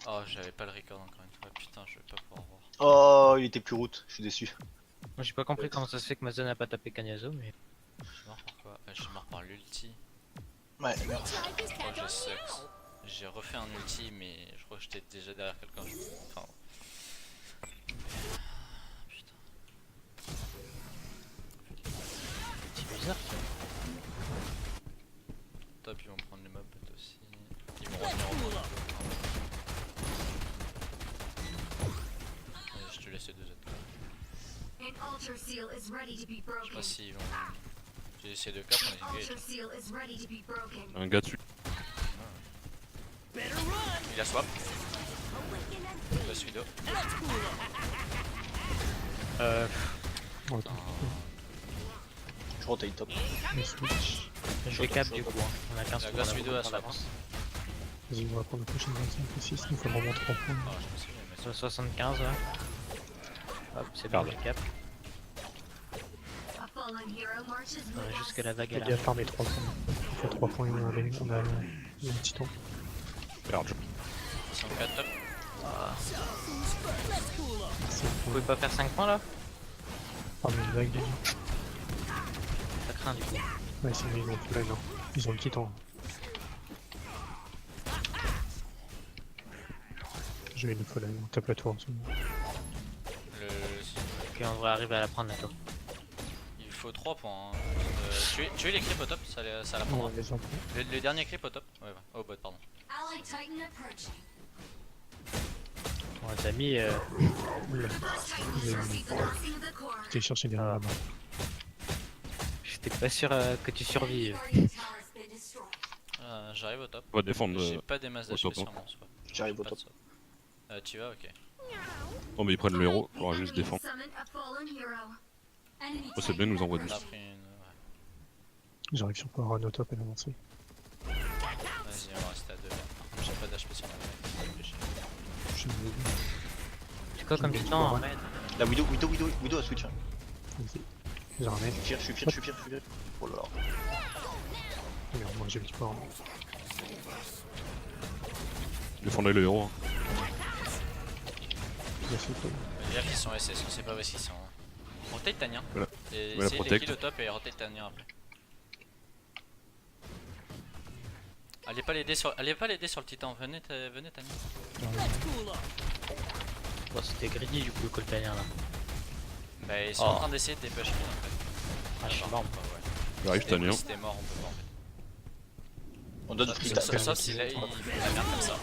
Oh, j'avais pas le record encore une fois. Putain, je vais pas pouvoir voir. Oh, il était plus route, je suis déçu. Moi j'ai pas compris comment ça se fait que Mazen a pas tapé Kanyazo, mais. Je suis mort par quoi? Je suis mort par l'ulti. Ouais, merde. Oh, je sucks. J'ai refait un ulti, mais je crois que j'étais déjà derrière quelqu'un. Enfin. Putain. C'est bizarre ça. Top, ils vont prendre les mobs aussi. Ils vont revenir au monde. Je te laisse les deux autres. Je sais pas s'ils vont. J'ai laissé deux caps, on est engaged. Un gars dessus. Il a swap. Il a suido. Oh, attends. Je rotate top. Le switch. Je vais cap du coup, hein. On a 15 La secondes glace à vidéo à prendre swap. l'avance. Vas-y, on va prendre la prochaine 25 et 6. Il faut vraiment 3 points. Ah, je me suis mis, mais Sur 75 là. Hop, c'est bon, Pardon. j'ai cap. On est jusqu'à la vague à Il y a la. farmé 3 points. Il fait 3 points et on a un titan. Merde, je... 64 top. Vous pouvez pas faire 5 points là? Farmé une vague déjà. Ça craint du coup. Ouais, c'est ils ont plus là, non. Ils ont le titan. J'ai une folle, on tape la tour en ce moment. Le... Ok, on devrait arriver à la prendre là-bas. Il faut 3 points. Hein. Tuer les creeps au top, ça la On prendra. va les en prendre. Le dernier creep au top. Ouais, ouais. Oh, bot, pardon. On les a mis. Oula. J'ai cherché derrière la main. J'étais pas sûr que tu survives. J'arrive au top. On va défendre. J'ai pas des masses au d'HP top, sur hein. mon swap. J'arrive au Pas top. de swap. Tu vas, ok. Non, mais ils prennent le héros, on va juste défendre. Oh, c'est bien, ils nous envoie du. T'as pris une. Ouais. J'arrive sur Power au top et l'avancer. Vas-y, on va rester à 2. Par contre, j'ai pas d'HP sur la map. Je suis venu. C'est quoi comme titan Ahmed? La Widow a switch. Hein. Vas-y. J'ai un mec. Je suis pire. Oh là là. Merde, moi j'ai le Power. Défendez le héros. Hein. Il a fait quoi? Dire qu'ils sont SS, on sait pas où est-ce qu'ils sont. Hein. Rotate Tania. Voilà. Et Voilà, essayez de les protect. kill au top et rotate Tania après. Allez pas l'aider sur le titan, venez Tania. Bon, c'était greedy du coup le coltanien là. Bah ils sont en train d'essayer de dépush mid en fait. Ah, je suis mort. J'arrive, Tania. Si t'es mort, on peut pas en fait. On donne free time. Sauf si là il la merde comme ça.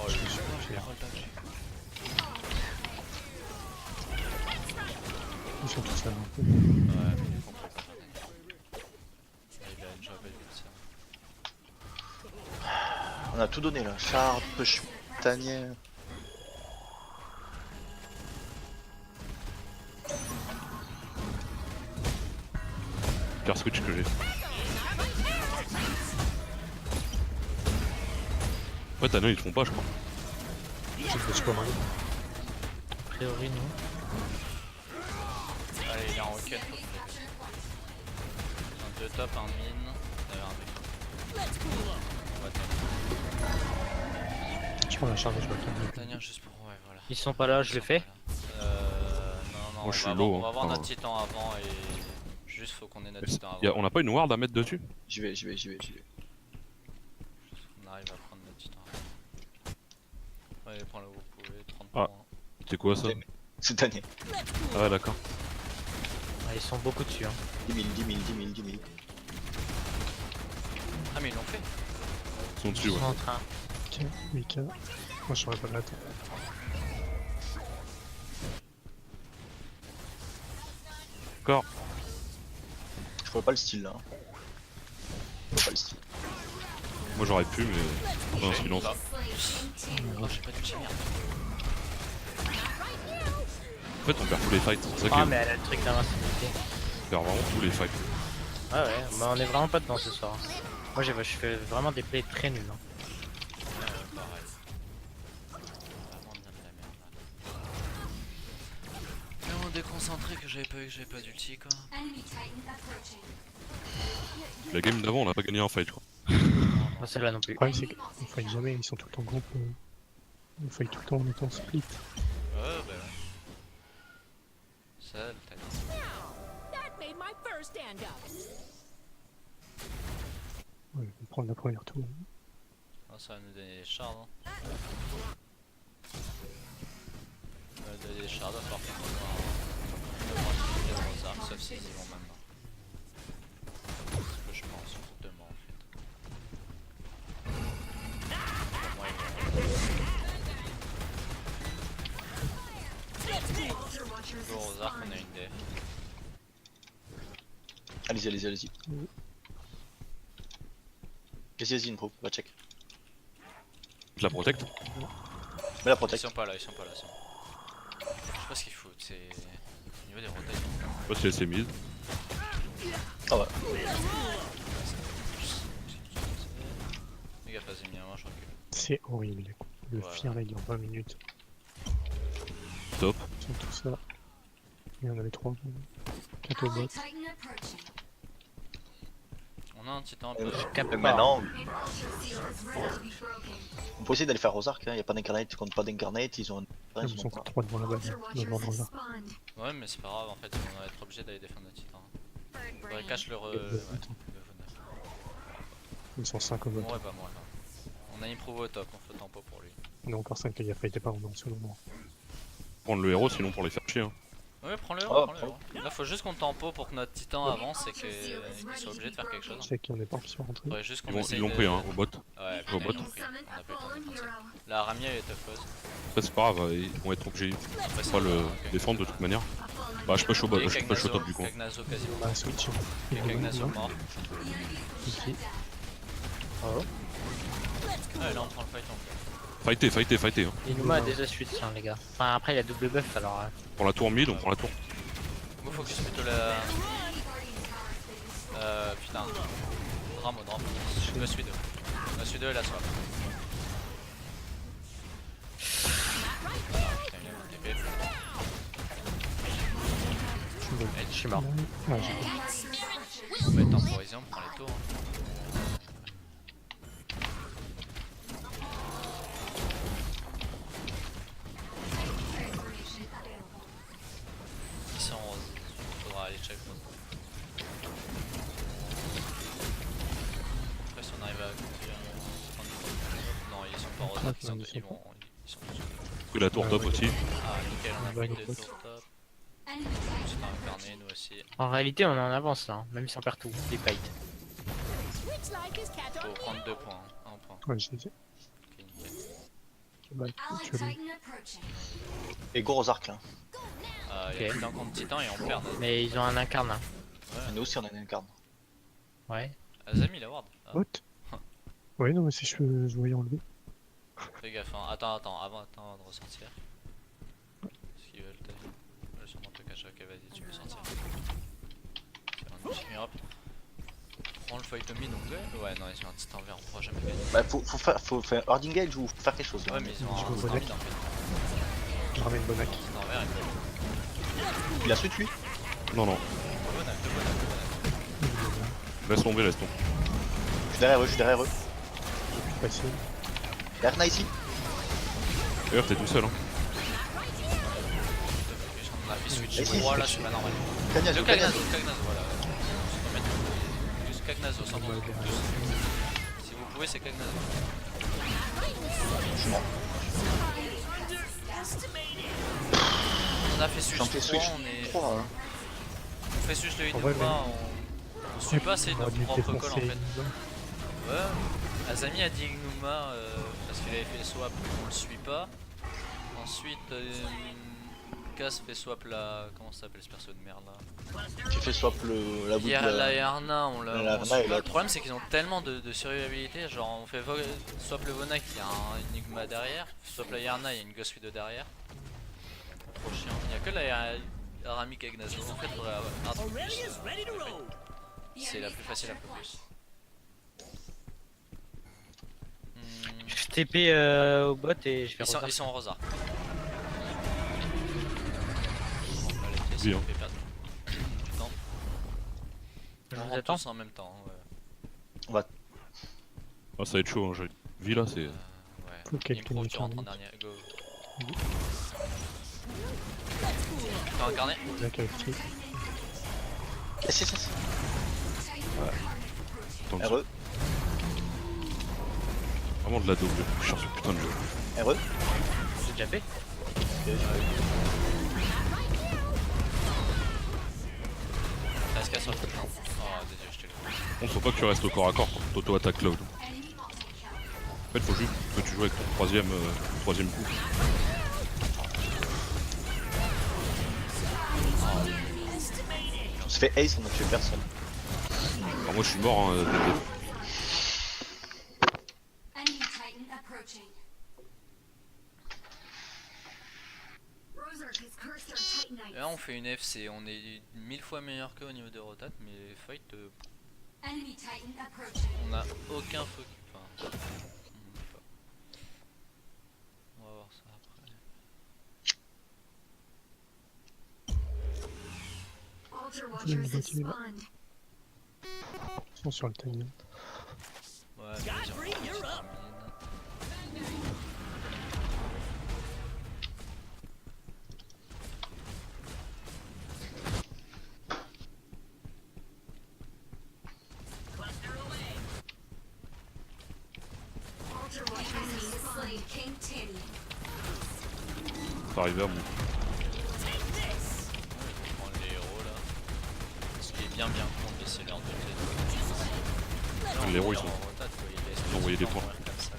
Oh je suis j'ai les rollbacks. Ils sont tous là. Un peu. Ouais mais il faut pas faire il a une job vite ça. On a tout donné là. Shard, push, tanière. Car switch que j'ai. Ouais, Tania ils le font pas, je crois. J'ai le score mal. A priori non. Allez il est en rocket. Un 2 top, un mine, un mec. On va Je prends la charge et je vais attendre. Tania juste pour ouais voilà. Ils sont pas là, je le fais. Non, Moi, je suis on low, va hein. avoir notre Enfin, titan avant et juste faut qu'on ait notre titan avant. On a pas une ward à mettre dessus? J'y vais. On arrive à prendre notre titan avant. Allez, prends-le où vous pouvez, 30 Ah. points. C'est quoi ça? C'est tanière. Ah ouais, d'accord. Ouais, ils sont beaucoup dessus. Hein. 10 000. Ah mais ils l'ont fait. Ils sont dessus, Ils ouais. sont en train. Ok, 8K. Moi je saurais pas de l'attendre. Encore. Je vois pas le style là. Je vois pas le style. Moi j'aurais pu, mais. Non, silence. Là. Oh j'ai pas d'ulti merde. En fait, on perd tous les fights. C'est ça qui Ah est. mais elle a le truc d'invincibilité. On perd vraiment tous les fights. Ah ouais, bah on est vraiment pas dedans ce soir. Moi je fais vraiment des plays très nuls. Hein. Pareil. Vraiment de la merde là. Tellement déconcentré que j'avais pas d'ulti quoi. La game d'avant, on a pas gagné un fight, je crois. Non, Moi, celle-là non plus. Le problème c'est qu'on fight jamais, ils sont tout le temps en groupe. On fight tout le temps en étant split. Ouais, bah ouais. Ça, le timing. That made my first stand up. Ouais, on va prendre la première tour. Ah, ça va nous donner des shards. Hein. Ça va nous donner des shards, à part qu'on va utiliser le Rosark, sauf s'ils y vont maintenant. C'est ce que je pense, demain en fait. Pour moi, ils vont. Le Rosark, on a une def. Allez-y, allez-y, allez-y. Vas-y, une pro, va check. Je la protecte. Mets la Ils protect. sont pas là, ils sont pas là. Je sais pas ce qu'il faut, c'est au niveau des rotations. Je sais pas si elle s'est mise. Ah ouais. Les gars, vas-y, bien, moi je recule. C'est horrible. Le Ouais. fier là il dure 20 minutes. Top. Ils sont tout ça. Et on avait 3. 4 au bot. On a un titan un peu. Capte Donc pas. maintenant, on peut essayer d'aller faire Rosark, hein. Y a pas d'incarnate contre pas d'incarnate, ils ont un. Ils sont encore 3 devant la balle. Devant le là. Ouais, mais c'est pas grave, en fait, on va être obligé d'aller défendre notre titan. Faudrait cache le Et le ouais, bot. le Vonner. Ils sont 5 au bot. Mourrait pas, mourrait pas. On a Improve au top, on fait tempo pour lui. On a encore 5 les gars, fightez pas, on est en solo moment. Prendre le héros sinon pour les faire chier. Hein. Ouais, prends le Ouais, héros, prends le prends. héros. Là, faut juste qu'on tempo pour que notre titan avance et qu'il soit obligé de faire quelque chose. Je sais qu'il y en a pas qui sont rentrés. Faudrait juste qu'on Ils essaye l'ont de... pris hein, au bot. Ouais, Au putain, bot. ils l'ont pris. On a pas eu le temps de faire ça. Là, Ramia est tough pose. Après c'est pas grave, ils vont être obligés Après, de pas le ok. défendre de toute manière. Bah je push au bot, Et je push au top du coup. Kagnazo quasiment. Bah, switch. Et Kagnazo mort. Ici. Oh. Ouais, là on prend le fight, on fait. Fighter, fighter, fighter. Hein. Inuma a déjà suite, tiens, les gars. Enfin, après, il y a double buff alors. Pour la tour mid, on prend la tour. Go focus plutôt la... putain. Drame. Le Suido. Le Suido et la swap. Putain, il a mon TP. Je suis mort. Ouais, j'ai On va être temporisé, on prend les tours. Hein. Ils sont roses. Faudra aller check rose. Après si on arrive à conduire... Non, ils sont pas roses, Ah, ils sont ils sont pas. ils sont Pris la tour top aussi. Ah nickel, on a Ouais, pris les deux potes. tours top. C'est incarné nous aussi. En réalité, on est en avance là, hein, même si on perd tout, les fights. Switch like his cat Faut on prendre 2 points, hein. 1 point. Ouais, je les ai. Ok, nickel. Bah, tu veux. Et go Rosark là. Il y a Ok. titan contre titan et on perd. Mais ils ont un incarne. Hein. Et nous aussi on a une incarne. Ouais. Azami la ward. Ah, Bot. Ouais, non, mais si je voyais enlever. fais gaffe, hein. Attends de ressortir. Parce qu'ils veulent te... Ils veulent sûrement te cacher. Ok, vas-y, tu peux sortir. C'est un petit miracle. Prends le fight au mid donc ouais, non, ils ont un titan vert, on pourra jamais gagner. Bah faut faire hard engage ou faut faire quelque chose là. Ouais, mais ils ont Je un me titan connecte. mid en fait. Je ramène Bonac. Titan vert, Il a suite lui. Non, non. de bonne. Laisse tomber, laisse tomber. Je suis derrière eux, je suis derrière eux. Passer. Il y a Arna ici. D'ailleurs, t'es tout seul. Hein. On a fait switch Vas-y. droit là, c'est pas normal. Kagnazo, Le Kagnazo. Kagnazo, voilà. On peut mettre juste Kagnazo, sans doute. Si vous pouvez, c'est Kagnazo. Je suis mort. On a fait switch J'en fais 3, switch on est... 3 hein. On fait switch le En vrai, Inuma, on suit pas assez On notre aurait dû propre call en défoncer fait. Inuma. Ouais, Azami a dit Inuma parce qu'il avait fait swap, on le suit pas. Ensuite, Cass fait swap la... Comment ça s'appelle ce perso de merde là? Qui fait swap la bout de Hier, la Yarna, on la l'a Yarna on suit et pas. l'autre. Le problème c'est qu'ils ont tellement de survivabilité, genre on fait swap le Vonak, il y a un Enigma derrière, swap la Yarna, il y a une Ghost Widow derrière. Trop chiant, il y a que la Rami Kagnazo, en fait faudrait avoir un truc plus, c'est la plus facile à focus. Je TP au bot et je vais Ils sont en rosa. Oui, hein. Tu tentes. Je On vous rentre attends. tous en même temps. Ouais. On va. Ah, ça va être chaud, hein. J'ai vie là, c'est. Ouais. Faut quelqu'un Impro, tu rentres en incarne. dernier. Go. T'as incarné? Black avec Trick. Yes, yes, yes. Attends, RE, vraiment de la double. Je cherche ce putain de jeu. RE. J'ai déjà fait. T'as SK sur le truc, non? Oh, désolé, je te le dis. Bon, faut pas que tu restes au corps à corps, quoi. T'auto-attaque Cloud. En fait, faut juste que tu joues avec ton troisième coup. On se fait ace, on a tué personne. Alors, moi, je suis mort, hein. Enemy Titan approaching. Berserk has cursed our Titanites. Là, on fait une FC. On est 1000 fois meilleur qu'eux au niveau des rotates, mais fight, Enemy Titan approaching. on a aucun focus. Enfin, on sait pas. On va voir ça après. Altar Watchers have continue, là. spawned. Ils sont sur le timing. Ouais, mais ils ont pas sur la mine. Altar Watchers have slain King Tinny. C'est arrivé à mon. On prend les héros là. Ce qui est bien con, mais c'est leur but. Les héros, ils sont. en rotate, quoi, ils laissent Ils ont envoyé des tout le points. temps mourir comme ça.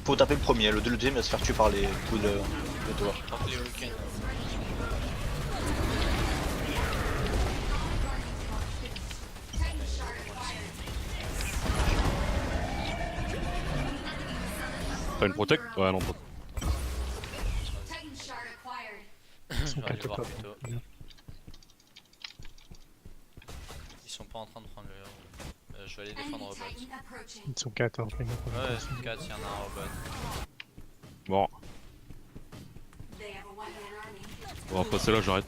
Faut taper le premier, le deuxième va se faire tuer par les coups de tower. Tente les week-ends. Titan Shard acquired. T'as une protect? Ouais, non, pas. Titan Shard acquired. Ils sont Je vais aller 4 voir top. plutôt. Ils sont pas en train de prendre le héros. Je vais aller défendre Enemy robot. Titan approaching. Ils sont 4 hein, après Ouais, 4, il y en a un robot. Bon, They have a one-man army. on va passer là, j'arrête.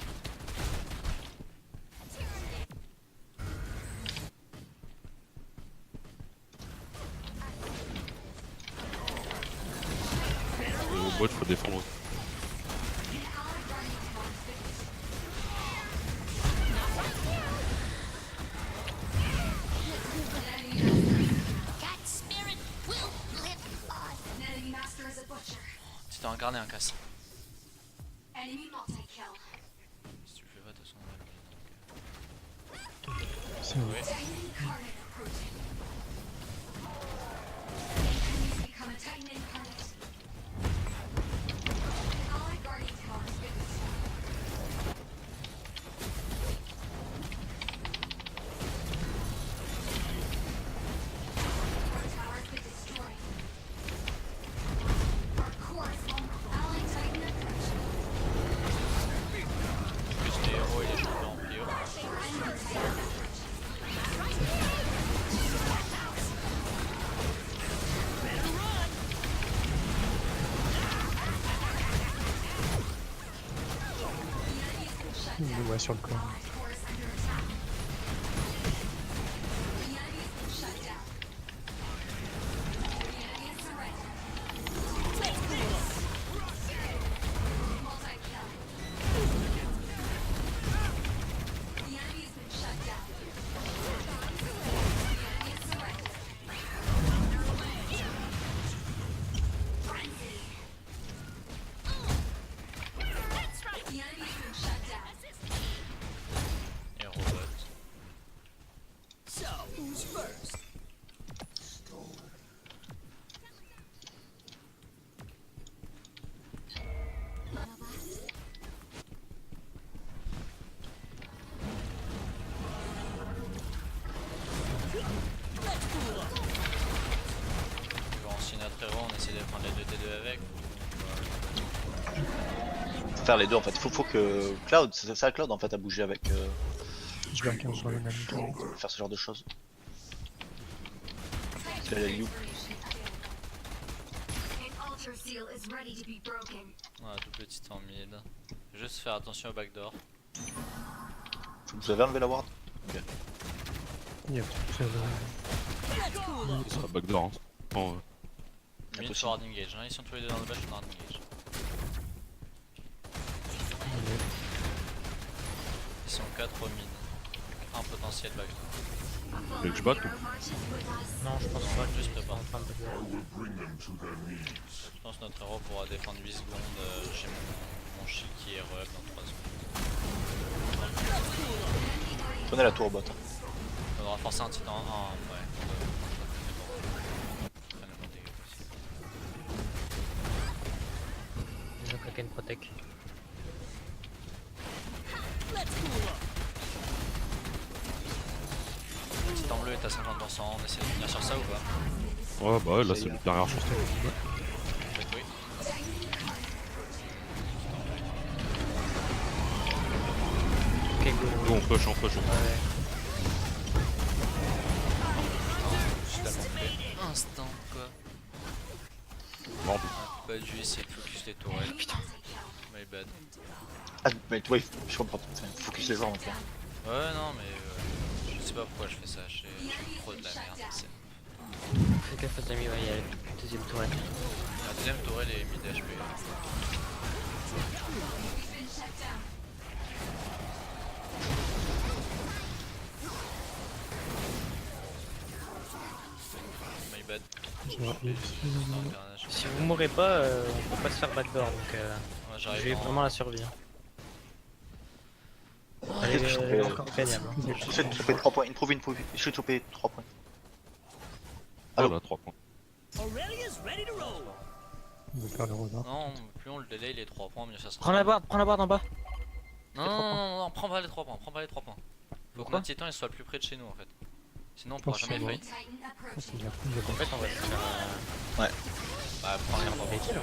Au bot, faut défendre. Cat spirit will live on. An enemy master is a butcher. Tu t'es incarné un casse. Enemy multi-kill. Si tu le fais pas, de toute façon, on va le gagner, C'est un donc, Titan incarnate approaching. Enemies become a Titan incarnate. Allied Guardian Tower has been destroyed. Our tower has been destroyed. Our core is vulnerable. Allied Titan approaching. plus les héros et les champions en prio. Enemy Titan approaching. Ils me voient sur le corps. Allied core is under attack. The enemy has been shut down. The enemy has surrendered. Multi-kill. The enemy has been shut down. The enemy has surrendered. Frenzy. The enemy has been shut down. Et robot. So, who's first? Tu vas enchaîner notre héros, on essaie de prendre les 2 T2 avec. Faut faire les deux en fait. Faut que Cloud, c'est ça Cloud en fait à bouger avec Je vais à 15 sur le même temps. faire ce genre de choses. C'est la Liu. An altar seal is ready to be broken. Ouais, tout petit en mid. Juste faire attention au backdoor. Vous avez enlevé la ward? Il y a peut-être Ça va backdoor. Hein. Bon, Mid sur hard engage, hein. Ils sont tous les deux dans le bash, on a hard engage. Ils sont 4 au mid. Un potentiel backdoor. tu veux que je batte ou Non, je pense pas. Juste prépare. En train de... Je pense que notre héros pourra défendre 8 secondes. J'ai mon shield qui est re-up dans 3 secondes. Prenez la tour au bot. On devra forcer un titan. Ouais. Ils ont claqué une protec. Le titan bleu est à 50%. On essaie de finir sur ça ou pas? Ouais, bah ouais, là c'est le dernière chance. Peut-être oui. Ok, go. Go, on push, on push. Ouais. Instant quoi. Mort. Pas dû essayer de focus les tourelles. Putain. My bad. Ah, mais ouais, je comprends. Focus les gens maintenant. Ouais, non, mais je sais pas pourquoi je fais ça. J'ai trop de la merde. Fais gaffe à Tammy, ouais, il y a la deuxième tourelle. La deuxième tourelle est mid HP. My bad. Carnage. Si vous mourrez pas, on peut pas se faire backdoor, donc Ouais, je j'arrive vais en- vraiment la survie. Hein. Elle Qu'est-ce que je est fais encore gagnable. Hein. J'essaie de choper 3 points. Improve. J'essaie de choper 3 points. Ah Allô bah 3 points. Aurelia's ready to roll. On va faire le renard. Non, plus on le délai les 3 points, mieux ça sera. Prends la barre en bas. Non, non, non, non, prends pas les 3 points, prends pas les 3 points. Faut que Pourquoi notre titan il soit le plus près de chez nous en fait. Sinon on pourra Oh, jamais c'est fight. Il y a plus de En fait, on va se faire Bah, prends les 3 points. des kills. Ouais.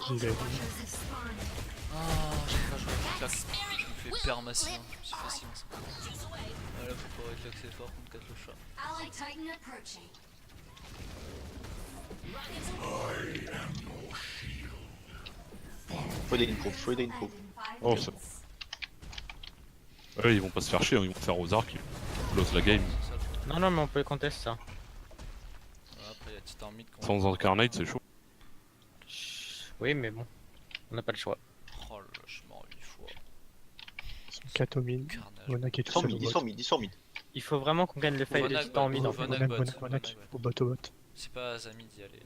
J'y vais. Ah, j'ai pas joué avec claque. Je me fais permasser, hein. Je me suis fait silence. Voilà, faut pas avec claque, c'est fort contre 4 le chat. Allied Titan approaching. Faut des improve. Faut des improve. Oh, c'est bon. Ouais, ils vont pas se faire chier, hein, ils vont faire aux arcs, ils close la game. C'est ça le problème. Non, non, mais on peut contester ça. Voilà, après y'a titan mid qu'on. Sans incarnate, c'est chaud. Oui, mais bon, on n'a pas le choix. Oh là là, je suis mort 8 fois. Ils sont 4 au mid. Carnage. Vonak est Ils tout sont seul au mid. Ils bot. sont mid. Ils sont mid. Il faut vraiment qu'on gagne le fight de Vonak titan en bot, mid en fait. Vonak Vonak, bot, Vonak, Vonak. Vonak Au bot, au bot. C'est pas Azami d'y aller.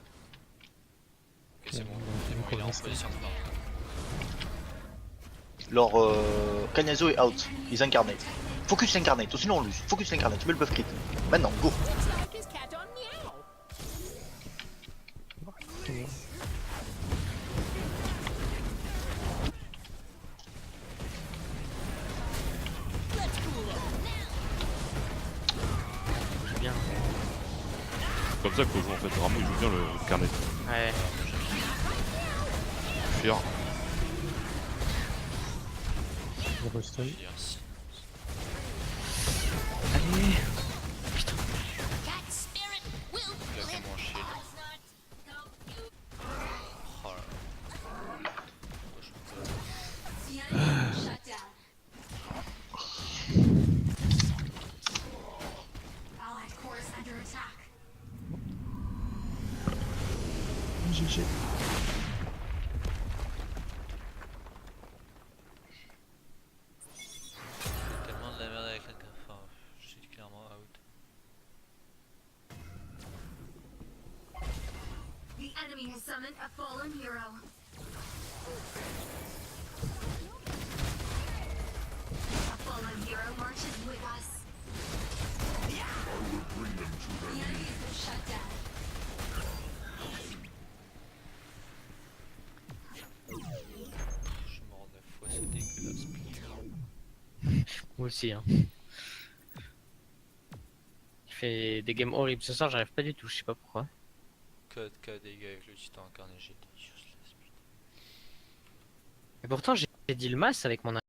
Ok, c'est bon, Ouais, c'est bon, il est en reste. position de part. Leur Canyazo est out. Ils incarnate. Focus l'incarnate, sinon on lose. Focus l'incarnate, tu mets le buff crit. Maintenant, go. Like his cat on meow. Let's cool it. C'est bien. C'est comme ça qu'il faut jouer en fait. Vraiment, il joue bien le carnet. Ouais. Fier. Je restun. Yes. Allez. Cat spirit will Claquer live mon shield. Oh là là. The enemy is shut down. Allied core is under attack. GG. J'ai tellement de la merde avec la carte. Enfin, je suis clairement out. The enemy has summoned a fallen hero. A fallen hero marches with us. The enemy has been shut down. Je suis mort 9 fois, c'est dégueulasse. Moi aussi. Hein. Je fais des games horribles ce soir, j'arrive pas du tout, je sais pas pourquoi. Code K dégâts avec le titan incarné, j'étais useless. Putain. Et pourtant j'ai dit le mass avec mon